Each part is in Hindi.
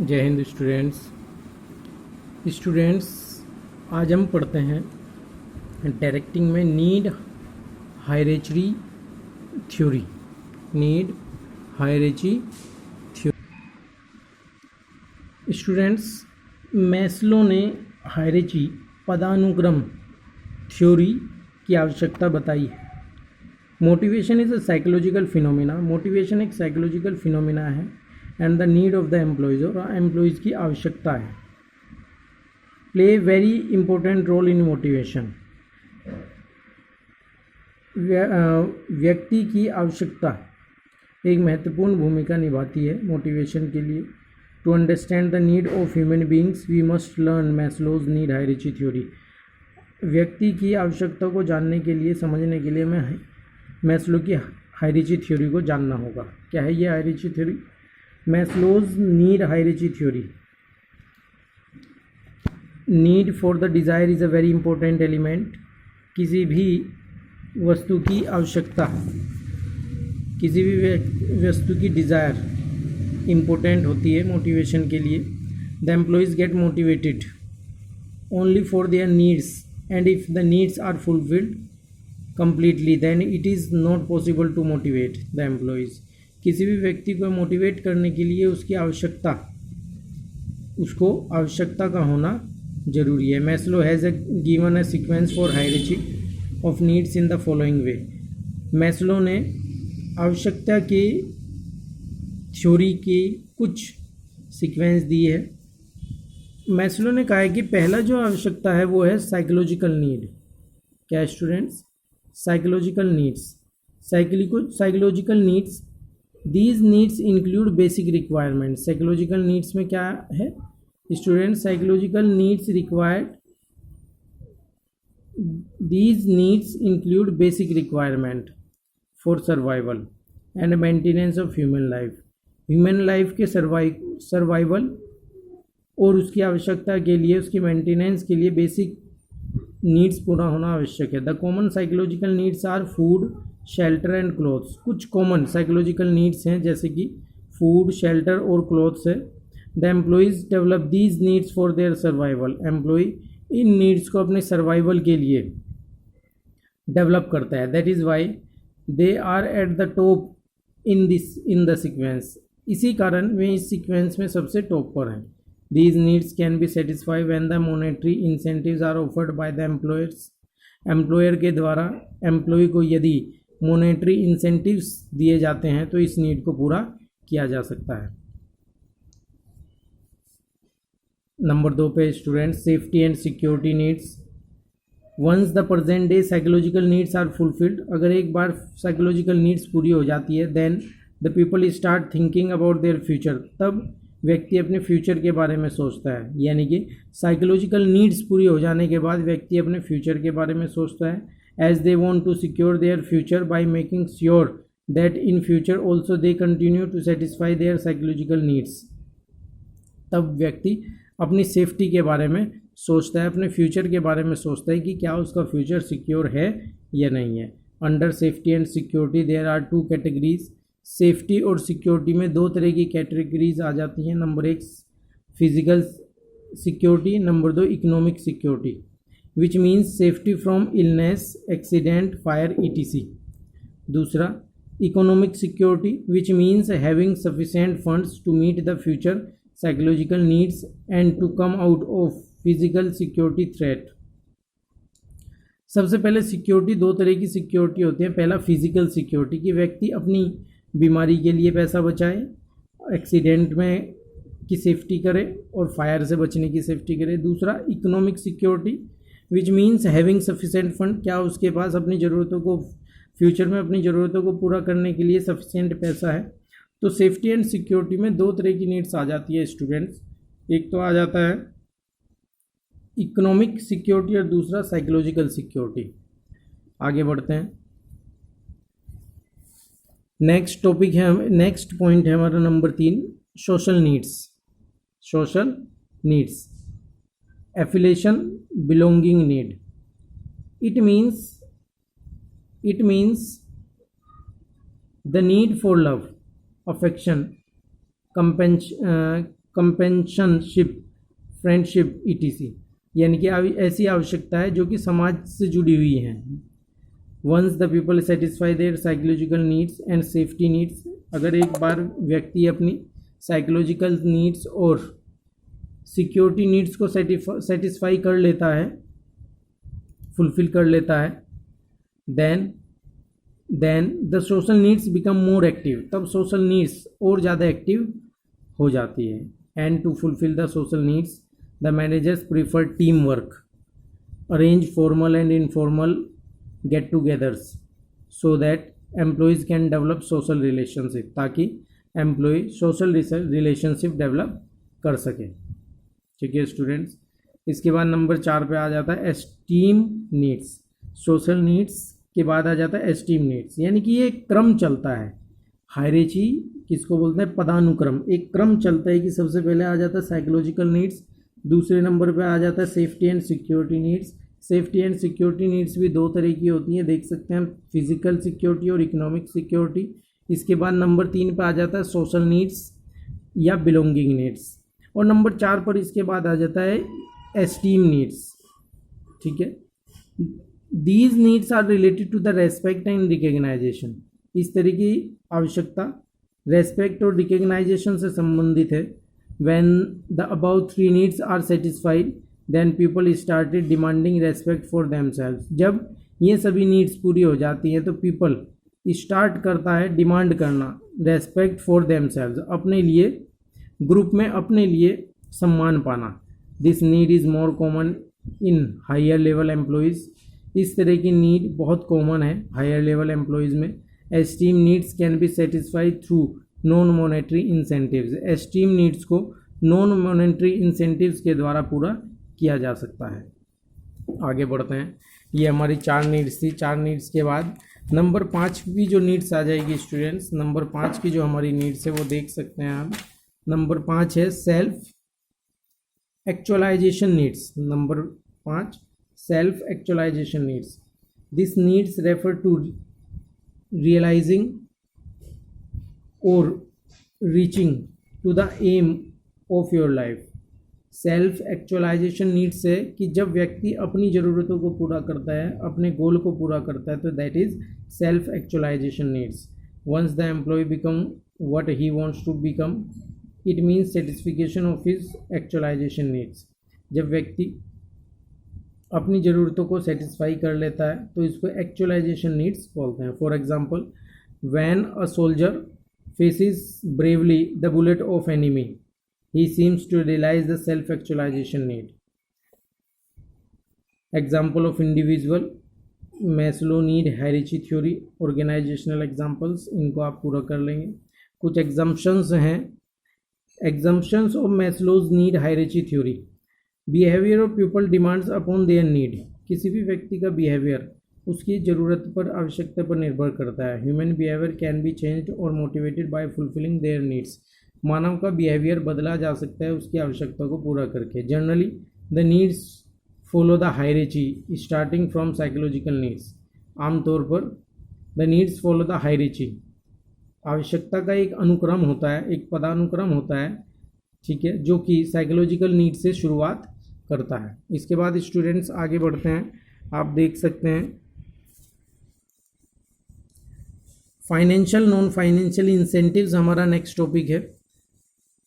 जय हिंद स्टूडेंट्स आज हम पढ़ते हैं डायरेक्टिंग में need hierarchy theory. Need hierarchy theory students, Maslow ने हायरार्ची पदानुक्रम थ्योरी की आवश्यकता बताई है। Motivation is a psychological phenomena. Motivation एक साइकोलॉजिकल फिनोमिना है and the need of the employees, और एम्प्लॉयज़ की आवश्यकता है। Play very important role in motivation. व्यक्ति की आवश्यकता एक महत्वपूर्ण भूमिका निभाती है मोटिवेशन के लिए। To understand the need of human beings we must learn Maslow's need hierarchy theory. व्यक्ति की आवश्यकता को जानने के लिए, समझने के लिए हमें मैस्लो की हायरार्ची थ्योरी को जानना होगा। क्या है ये hierarchy theory? Maslow's need hierarchy theory. Need for the desire is a very important element. किसी भी वस्तु की आवश्यकता, किसी भी वस्तु की डिज़ायर इम्पोर्टेंट होती है मोटिवेशन के लिए। The employees get motivated only for their needs and if the needs are fulfilled completely then it is not possible to motivate the employees। किसी भी व्यक्ति को मोटिवेट करने के लिए उसको आवश्यकता का होना जरूरी है। Maslow has given a sequence for hierarchy of needs in the following way. Maslow ने आवश्यकता के थ्योरी की कुछ सीक्वेंस दी है। मैस्लो ने कहा है कि पहला जो आवश्यकता है वो है साइकोलॉजिकल नीड। क्या students? Psychological needs. Psychological needs, these needs include basic requirement. Psychological needs में क्या है students? Psychological needs required, these needs include basic requirement for survival and maintenance of human life. Human life के सर्वाइवल और उसकी आवश्यकता के लिए, उसकी मेंटेनेंस के लिए बेसिक नीड्स पूरा होना आवश्यक है। The common psychological needs are food, shelter and clothes. कुछ कॉमन साइकोलॉजिकल नीड्स हैं जैसे कि फूड, शेल्टर और क्लोथ्स है। The employees develop these needs for their survival. Employee इन नीड्स को अपने सर्वाइवल के लिए डेवलप करता है। That is why they are at the top in the sequence. इसी कारण वे इस सीक्वेंस में सबसे टॉप पर हैं। These needs can be satisfied when the monetary incentives are offered by the employers। Employer के द्वारा एम्प्लॉय को यदि मोनेटरी इंसेंटिव्स दिए जाते हैं तो इस नीड को पूरा किया जा सकता है। नंबर 2 पे student, safety and security needs. Once the present day psychological needs are fulfilled, अगर एक बार साइकोलॉजिकल नीड्स पूरी हो जाती है, then the people start thinking about their future. तब व्यक्ति अपने फ्यूचर के बारे में सोचता है। यानी कि साइकोलॉजिकल नीड्स पूरी हो जाने के बाद व्यक्ति अपने फ्यूचर के बारे में सोचता है। As they want to secure their future by making sure that in future also they continue to satisfy their psychological needs. तब व्यक्ति अपनी सेफ्टी के बारे में सोचता है, अपने फ्यूचर के बारे में सोचता है कि क्या उसका फ्यूचर सिक्योर है या नहीं है। Under safety and security there are 2 categories. Safety और सिक्योरिटी में 2 तरह की कैटेगरीज आ जाती हैं। Number 1 physical security, number 2 economic security, which means safety from illness, accident, fire etc। दूसरा economic security, which means having sufficient funds to meet the future psychological needs and to come out of physical security threat. सबसे पहले सिक्योरिटी, 2 तरह की सिक्योरिटी होती है। पहला फिजिकल सिक्योरिटी, कि व्यक्ति अपनी बीमारी के लिए पैसा बचाए, एक्सीडेंट में की सेफ्टी करे और फायर से बचने की सेफ्टी करे। दूसरा economic security, which means having sufficient fund, क्या उसके पास अपनी ज़रूरतों को, फ्यूचर में अपनी ज़रूरतों को पूरा करने के लिए सफिशिएंट पैसा है। तो सेफ्टी एंड सिक्योरिटी में 2 तरह की नीड्स आ जाती है स्टूडेंट्स। एक तो आ जाता है इकोनॉमिक सिक्योरिटी और दूसरा साइकोलॉजिकल सिक्योरिटी। आगे बढ़ते हैं। नेक्स्ट टॉपिक है, नेक्स्ट पॉइंट है हमारा number 3, social needs. Social needs, affiliation, belonging need. It means the need for love, affection, companionship, friendship etc, यानी कि ऐसी आवश्यकता है जो कि समाज से जुड़ी हुई हैं। Once the people satisfy their psychological needs and safety needs, अगर एक बार व्यक्ति अपनी साइकोलॉजिकल नीड्स और सिक्योरिटी नीड्स को सेटिस्फाई कर लेता है, फुलफिल कर लेता है, then the social needs become more active, तब सोशल नीड्स और ज़्यादा एक्टिव हो जाती है। And to fulfil the social needs the managers prefer team work, arrange formal and informal get togethers so that employees can develop social relationship, ताकि एम्प्लॉय सोशल रिलेशनशिप डेवलप कर सके। ठीक है स्टूडेंट्स, इसके बाद नंबर 4 पे आ जाता है एस्टीम नीड्स। सोशल नीड्स के बाद आ जाता है एस्टीम नीड्स, यानी कि ये क्रम चलता है। हायरार्की किसको बोलते हैं? पदानुक्रम। एक क्रम चलता है कि सबसे पहले आ जाता है साइकोलॉजिकल नीड्स, दूसरे नंबर पे आ जाता है safety and security needs. Safety and security needs भी दो तरह की होती हैं, देख सकते हैं, फिजिकल सिक्योरिटी और इकोनॉमिक सिक्योरिटी। इसके बाद नंबर 3 पे आ जाता है सोशल नीड्स या बिलोंगिंग नीड्स, और नंबर 4 पर इसके बाद आ जाता है एस्टीम नीड्स। ठीक है, these needs are related to the respect and recognition. इस तरह की आवश्यकता रेस्पेक्ट और रिकग्नाइजेशन से संबंधित है। When the about 3 needs are satisfied then people started demanding respect for themselves. जब ये सभी नीड्स पूरी हो जाती हैं तो पीपल स्टार्ट करता है डिमांड करना रेस्पेक्ट फॉर देमसेल्व्स, अपने लिए, ग्रुप में अपने लिए सम्मान पाना। This need is more common in higher level employees. इस तरह की नीड बहुत कॉमन है हायर लेवल एम्प्लॉयज़ में। Esteem needs can be satisfied through non monetary incentives. Esteem needs को नॉन मॉनेटरी इंसेंटिव्स के द्वारा पूरा किया जा सकता है। आगे बढ़ते हैं, ये हमारी 4 नीड्स थी। 4 नीड्स के बाद नंबर 5 की जो नीड्स आ जाएगी स्टूडेंट्स, नंबर 5 की जो हमारी नीड्स है वो देख सकते हैं आप। नंबर 5 है self actualisation needs. Number 5 self actualisation needs. This needs refer to realizing और reaching to the aim of your life. Self actualisation needs है कि जब व्यक्ति अपनी ज़रूरतों को पूरा करता है, अपने गोल को पूरा करता है, तो that is self actualisation needs. Once the employee become what he wants to become, it means satisfaction of his actualisation needs. जब व्यक्ति अपनी ज़रूरतों को सेटिस्फाई कर लेता है तो इसको एक्चुअलाइजेशन नीड्स बोलते हैं। For example, when a soldier faces bravely the bullet of enemy, he seems to realize the self actualization need. Example of individual Maslow need hierarchy theory, organizational examples, इनको आप पूरा कर लेंगे। कुछ एग्जम्पशंस हैं, exemptions of Maslow's need hierarchy theory. Behaviour of people demands upon their need. किसी भी व्यक्ति का बिहेवियर उसकी ज़रूरत पर, आवश्यकता पर निर्भर करता है। Human behaviour can be changed और motivated by fulfilling their needs. मानव का बिहेवियर बदला जा सकता है उसकी आवश्यकता को पूरा करके। Generally the needs follow the hierarchy starting from psychological needs. आमतौर पर the needs follow the hierarchy, आवश्यकता का एक अनुक्रम होता है, एक पदानुक्रम होता है, ठीक है, जो कि साइकोलॉजिकल नीड से शुरुआत करता है। इसके बाद स्टूडेंट्स आगे बढ़ते हैं, आप देख सकते हैं फाइनेंशियल नॉन फाइनेंशियल इंसेंटिव्स हमारा नेक्स्ट टॉपिक है।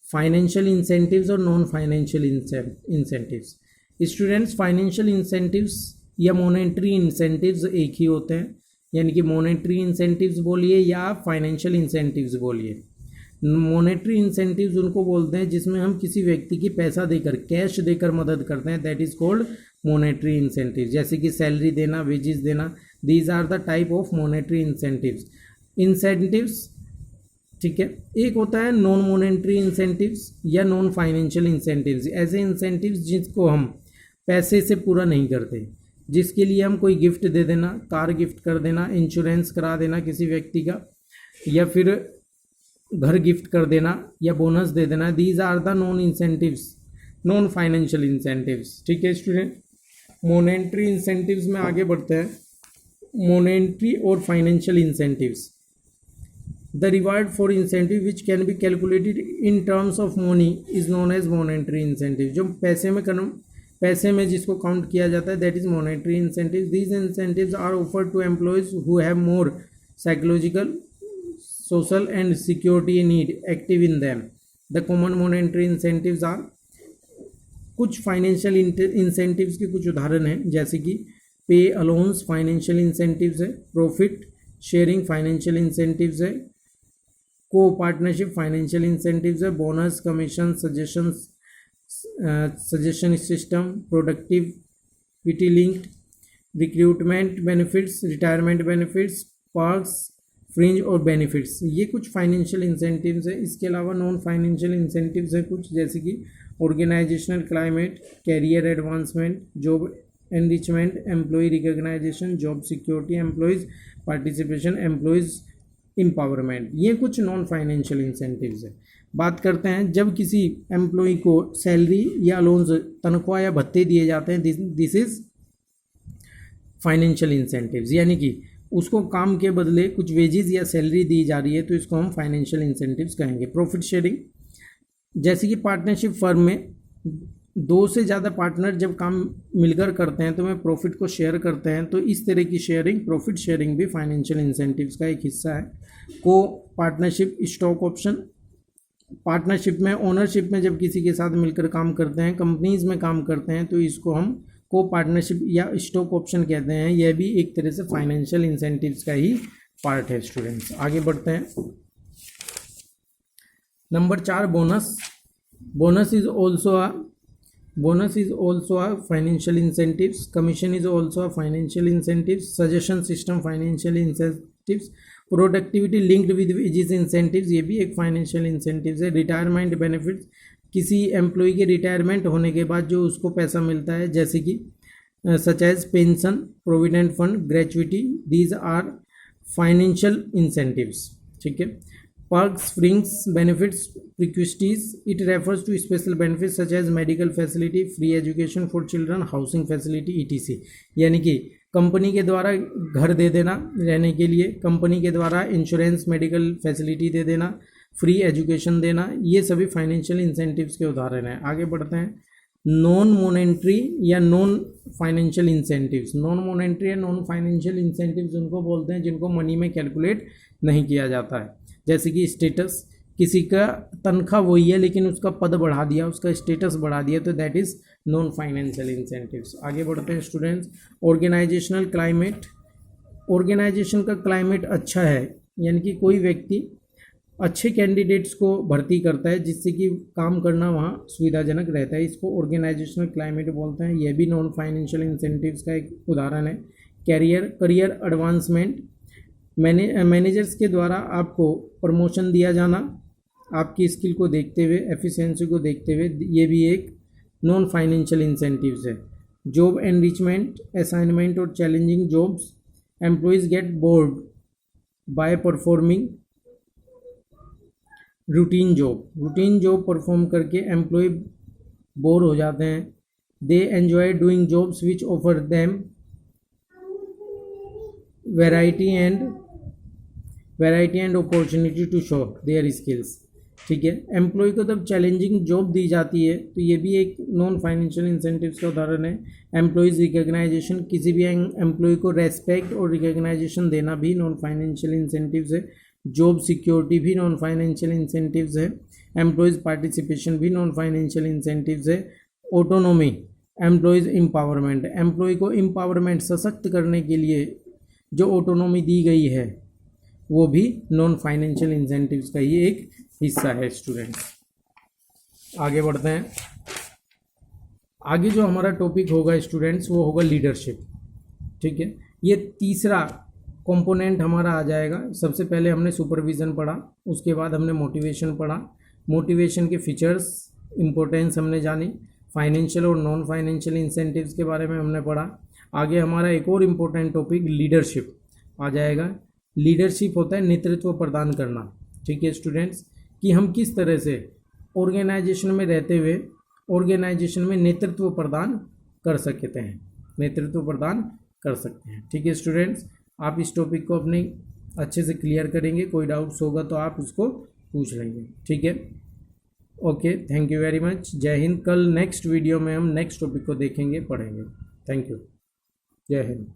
फाइनेंशियल इंसेंटिव्स और non financial incentives. Students, financial incentives या मॉनेटरी इंसेंटिव्स एक ही होते हैं, यानी कि मॉनेटरी इंसेंटिव्स बोलिए या फाइनेंशियल इंसेंटिव्स बोलिए। मॉनेटरी इंसेंटिव्स उनको बोलते हैं जिसमें हम किसी व्यक्ति की पैसा देकर, कैश देकर मदद करते हैं, that is called monetary incentives. जैसे कि सैलरी देना, वेजेस देना, these are the type of monetary incentives. ठीक है, एक होता है नॉन मॉनेटरी इंसेंटिव्स या नॉन फाइनेंशियल इंसेंटिव्स। ऐसे इंसेंटिव्स जिसको हम पैसे से पूरा नहीं करते, जिसके लिए हम कोई गिफ्ट दे देना, कार गिफ्ट कर देना, इंश्योरेंस करा देना किसी व्यक्ति का, या फिर घर गिफ्ट कर देना या बोनस दे देना। These are the non incentives, non financial incentives. ठीक है स्टूडेंट, मॉनेटरी इंसेंटिव्स में आगे बढ़ते हैं। मॉनेटरी और financial incentives, the reward for incentive which can be calculated in terms of money is known as monetary incentive. जो पैसे में जिसको काउंट किया जाता है that is monetary incentive. These incentives are offered to employees who have more psychological, social and security need active in them. The common monetary incentives are, कुछ फाइनेंशियल इंसेंटिव्स के कुछ उदाहरण हैं जैसे कि पे अलाउंस फाइनेंशियल इंसेंटिव्स है, प्रॉफिट शेयरिंग फाइनेंशियल इंसेंटिव्स है, को पार्टनरशिप फाइनेंशियल इंसेंटिव्स है, bonus, commission, suggestion system, productivity linked, recruitment benefits, retirement benefits, perks, fringe और बेनिफिट्स। ये कुछ फाइनेंशियल इंसेंटिव्स है। इसके अलावा नॉन फाइनेंशियल इंसेंटिव्स है कुछ जैसे कि organisational climate, career advancement, job enrichment, employ recognisation, job security, employees participation, employees empowerment. ये कुछ नॉन फाइनेंशियल इंसेंटिव्स है। बात करते हैं जब किसी एम्प्लॉय को सैलरी या अलाउंस, तनख्वाह या भत्ते दिए जाते हैं, दिस इज फाइनेंशियल इंसेंटिव्स, यानी कि उसको काम के बदले कुछ वेजेस या सैलरी दी जा रही है तो इसको हम फाइनेंशियल इंसेंटिव्स कहेंगे। प्रॉफिट शेयरिंग, जैसे कि पार्टनरशिप फर्म में दो से ज़्यादा पार्टनर जब काम मिलकर करते हैं तो वे प्रॉफिट को शेयर करते हैं, तो इस तरह की शेयरिंग, प्रॉफिट शेयरिंग भी फाइनेंशियल इंसेंटिव्स का एक हिस्सा है। को पार्टनरशिप, स्टॉक ऑप्शन, पार्टनरशिप में, ओनरशिप में जब किसी के साथ मिलकर काम करते हैं, कंपनीज में काम करते हैं तो इसको हम को पार्टनरशिप या स्टॉक ऑप्शन कहते हैं। यह भी एक तरह से फाइनेंशियल इंसेंटिव्स का ही पार्ट है। स्टूडेंट्स आगे बढ़ते हैं। Number 4, bonus. Bonus is also a financial incentives. Commission is also a financial incentives. Suggestion system financial incentives. Productivity linked with wages incentives, ये भी एक financial incentives है। Retirement benefits, किसी एम्प्लॉय के रिटायरमेंट होने के बाद जो उसको पैसा मिलता है जैसे कि such as pension, provident fund, gratuity, these are financial incentives. ठीक है। Perks, fringe benefits, prequisities, it refers to special benefits such as medical facility, free education for children, housing facility, etc. यानी कि कंपनी के द्वारा घर दे देना रहने के लिए, कंपनी के द्वारा इंश्योरेंस, मेडिकल फैसिलिटी दे देना, फ्री एजुकेशन देना, ये सभी फाइनेंशियल इंसेंटिव्स के उदाहरण हैं। आगे बढ़ते हैं। नॉन मॉनेटरी या non financial incentives. Non monetary या नॉन फाइनेंशियल इंसेंटिव्स उनको बोलते हैं जिनको मनी में कैलकुलेट नहीं किया जाता है, जैसे कि स्टेटस, किसी का तनख्वाह वही है लेकिन उसका पद बढ़ा दिया, उसका स्टेटस बढ़ा दिया, तो that is non financial incentives. आगे बढ़ते हैं स्टूडेंट्स। ऑर्गेनाइजेशनल क्लाइमेट, ऑर्गेनाइजेशन का क्लाइमेट अच्छा है, यानी कि कोई व्यक्ति अच्छे कैंडिडेट्स को भर्ती करता है जिससे कि काम करना वहाँ सुविधाजनक रहता है, इसको ऑर्गेनाइजेशनल क्लाइमेट बोलते हैं। यह भी नॉन फाइनेंशियल इंसेंटिव्स का एक उदाहरण है। करियर एडवांसमेंट, मैनेजर्स के द्वारा आपको प्रमोशन दिया जाना, आपकी स्किल को देखते हुए, एफिशिएंसी को देखते हुए, ये भी एक नॉन फाइनेंशियल इंसेंटिव्स है। जॉब एनरिचमेंट, असाइनमेंट और challenging jobs, employees get bored by performing routine job perform करके एम्प्लॉय बोर हो जाते हैं। They enjoy doing jobs which offer them variety and opportunity to show their skills. ठीक है। एम्प्लॉय को जब चैलेंजिंग जॉब दी जाती है तो ये भी एक नॉन फाइनेंशियल इंसेंटिव्स का उदाहरण है। एम्प्लॉयज़ रिकॉग्नाइजेशन, किसी भी एम्प्लॉय को रेस्पेक्ट और रिकॉग्नाइजेशन देना भी नॉन फाइनेंशियल इंसेंटिव्स है। जॉब सिक्योरिटी भी नॉन फाइनेंशियल इंसेंटिव्स है। एम्प्लॉयज़ पार्टिसिपेशन भी नॉन फाइनेंशियल इंसेंटिव्स है। ऑटोनोमी, एम्प्लॉयज़ एम्पावरमेंट, एम्प्लॉय को एम्पावरमेंट, सशक्त करने के लिए जो ऑटोनोमी दी गई है वो भी नॉन फाइनेंशियल इंसेंटिव्स का ही एक हिस्सा है। स्टूडेंट्स आगे बढ़ते हैं। आगे जो हमारा टॉपिक होगा स्टूडेंट्स वो होगा लीडरशिप। ठीक है। ये तीसरा कंपोनेंट हमारा आ जाएगा। सबसे पहले हमने सुपरविज़न पढ़ा, उसके बाद हमने मोटिवेशन पढ़ा, मोटिवेशन के फीचर्स, इम्पोर्टेंस हमने जानी, फाइनेंशियल और नॉन फाइनेंशियल इंसेंटिव्स के बारे में हमने पढ़ा। आगे हमारा एक और इम्पोर्टेंट टॉपिक लीडरशिप आ जाएगा। लीडरशिप होता है नेतृत्व प्रदान करना। ठीक है स्टूडेंट्स, कि हम किस तरह से ऑर्गेनाइजेशन में रहते हुए ऑर्गेनाइजेशन में नेतृत्व प्रदान कर सकते हैं, नेतृत्व प्रदान कर सकते हैं। ठीक है स्टूडेंट्स, आप इस टॉपिक को अपने अच्छे से क्लियर करेंगे। कोई डाउट्स होगा तो आप उसको पूछ लेंगे, ठीक है। Okay, thank you very much. जय हिंद। कल नेक्स्ट वीडियो में हम नेक्स्ट टॉपिक को देखेंगे, पढ़ेंगे। Thank you. जय हिंद।